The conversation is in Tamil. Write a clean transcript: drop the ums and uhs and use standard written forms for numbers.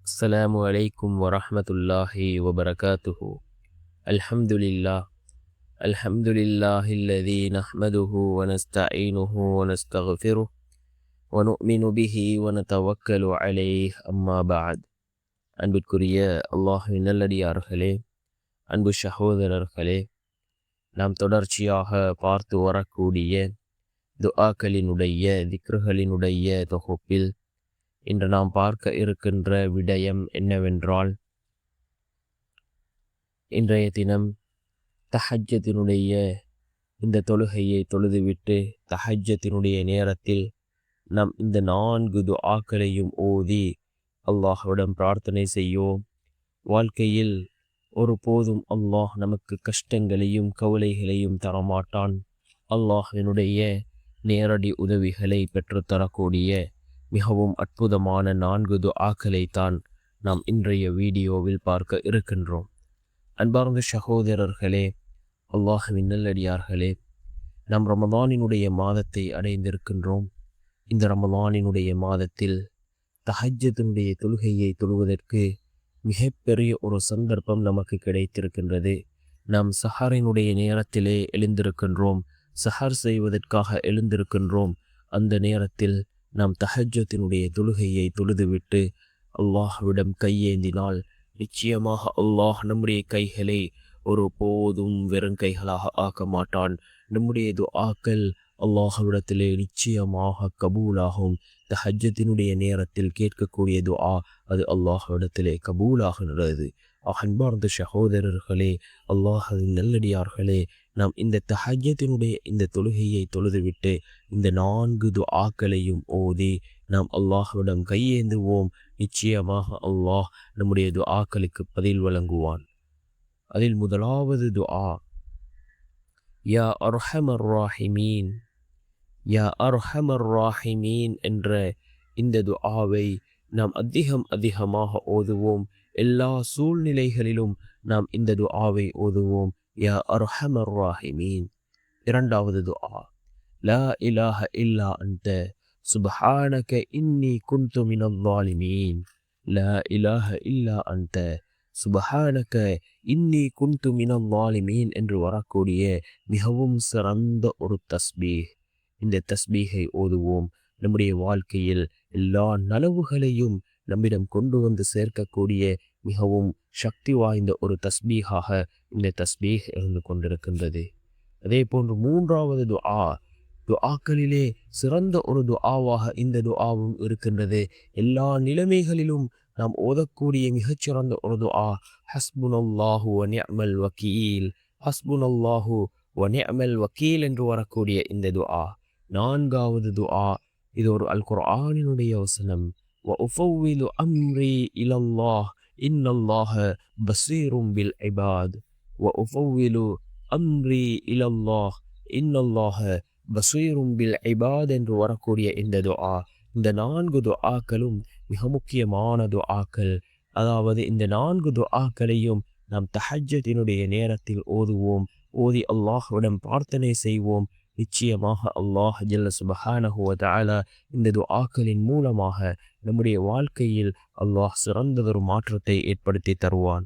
السلام عليكم ورحمة الله وبركاته. الحمد لله الحمد لله الذي نحمده ونستعينه ونستغفره ونؤمن به ونتوكل عليه أما بعد. அன்பிற்குரிய அல்லாஹ்வின் நல்லடியார்களே, அன்பு சகோதரர்களே, நாம் தொடர்ச்சியாக பார்த்து வரக்கூடிய துஆக்களினுடைய திக்ருகளினுடைய தொகுப்பில் இன்று நாம் பார்க்க இருக்கின்ற விடயம் என்னவென்றால், இன்றைய தினம் தஹஜ்ஜத்தினுடைய இந்த தொழுகையை தொழுதுவிட்டு தஹஜ்ஜத்தினுடைய நேரத்தில் நாம் இந்த 4 துஆக்களையும் ஓதி அல்லாஹ்விடம் பிரார்த்தனை செய்யோம். வாழ்க்கையில் ஒருபோதும் அல்லாஹ் நமக்கு கஷ்டங்களையும் கவலைகளையும் தரமாட்டான். அல்லாஹ்வினுடைய நேரடி உதவிகளை பெற்றுத்தரக்கூடிய மிகவும் அற்புதமான 4 துஆக்களை தான் நாம் இன்றைய வீடியோவில் பார்க்க இருக்கின்றோம். அன்பார்ந்த சகோதரர்களே, அல்லாஹ்வின் நல்லடியார்களே, நாம் ரமதானினுடைய மாதத்தை அடைந்திருக்கின்றோம். இந்த ரமதானினுடைய மாதத்தில் தஹஜ்ஜத்தினுடைய தொழுகையை தொழுவதற்கு மிகப்பெரிய ஒரு சந்தர்ப்பம் நமக்கு கிடைத்திருக்கின்றது. நாம் சஹரினுடைய நேரத்திலே எழுந்திருக்கின்றோம், சஹர் செய்வதற்காக எழுந்திருக்கின்றோம். அந்த நேரத்தில் நாம் தஹஜ்ஜத்தினுடைய தொழுகையை தொழுதுவிட்டு அல்லாஹ்விடம் கையேந்தினால் நிச்சயமாக அல்லாஹ் நம்முடைய கைகளை ஒரு போதும் வெறும் கைகளாக ஆக்க மாட்டான். நம்முடைய துஆக்கள் அல்லாஹ்விடத்திலே நிச்சயமாக கபூலாகும். தஹஜ்ஜத்தினுடைய நேரத்தில் கேட்கக்கூடிய துஆ அது அல்லாஹ்விடத்திலே கபூலாகிறது. அன்பார்ந்த சகோதரர்களே, அல்லாஹ்வின் நல்லடியார்களே, நாம் இந்த தஹஜ்ஜத்தினுடைய இந்த தொழுகையை தொழுதுவிட்டு இந்த 4 துஆக்களையும் ஓதி நாம் அல்லாஹ்விடம் கையேந்துவோம். நிச்சயமாக அல்லாஹ் நம்முடைய துஆக்களுக்கு பதில் வழங்குவான். அதில் முதலாவது துஆ, யா அர்ஹமர் ராஹிமீன், யா அர்ஹமர் ராஹிமீன் என்ற இந்த துஆவை நாம் அதிகமாக ஓதுவோம். எல்லா சூழ்நிலைகளிலும் நாம் இந்த துஆவை ஓதுவோம். யா அர்ஹமர் ராஹிமீன். இரண்டாவது துஆ, லா இலாஹ இல்லா அன்த சுப்ஹானக இன்னி குன்து மினல் ஸாலிமீன். லா இலாஹ இல்லா அன்த சுப்ஹானக இன்னி குன்து மினல் ஸாலிமீன் என்று வரக்கூடிய மிகவும் சிறந்த ஒரு தஸ்பீஹ். இந்த தஸ்பீஹை ஓதுவோம். நம்முடைய வாழ்க்கையில் எல்லா நலவுகளையும் நம்மிடம் கொண்டு வந்து சேர்க்கக்கூடிய மிகவும் சக்தி வாய்ந்த ஒரு தஸ்பீஹாக இந்த தஸ்பீஹ் இருந்து கொண்டிருக்கின்றது. அதே போன்று மூன்றாவது துஆக்களிலே சிறந்த ஒரு துஆவாக இந்த துஆவும் இருக்கின்றது. எல்லா நிலைமைகளிலும் நாம் ஓதக்கூடிய மிகச்சிறந்த ஒரு துஆ, ஹஸ்புனல்லாஹு வ நிஅமல் வக்கீல், ஹஸ்புனல்லாஹு வ நிஅமல் வக்கீல் என்று வரக்கூடிய இந்த துஆ. நான்காவது துஆ, இது ஒரு அல் குர்ஆனினுடைய வசனம், வ உஃபவ்விது அம்ரி இலல்லாஹ் இன்னல்லாஹ பஸீரும் பில் இபாத். வ உஃபவ்விது அம்ரி இலல்லாஹ் இன்னல்லாஹ பஸீரும் பில் இபாத் என்று வரக்கூடிய இந்த துஆ. இந்த 4 துஆக்களும் மிக முக்கியமான துஆக்கள். அதாவது இந்த 4 துஆக்களையும் நாம் தஹஜ்ஜத்தினுடைய நேரத்தில் ஓதுவோம். ஓதி அல்லாஹ்விடம் பிரார்த்தனை செய்வோம். நிச்சயமாக அல்லாஹ் ஜல்ல சுப்ஹானஹு வ தஆலா இந்த துஆக்களின் மூலமாக நம்முடைய வாழ்க்கையில் அல்லாஹ் சிறந்ததொரு மாற்றத்தை ஏற்படுத்தி தருவான்.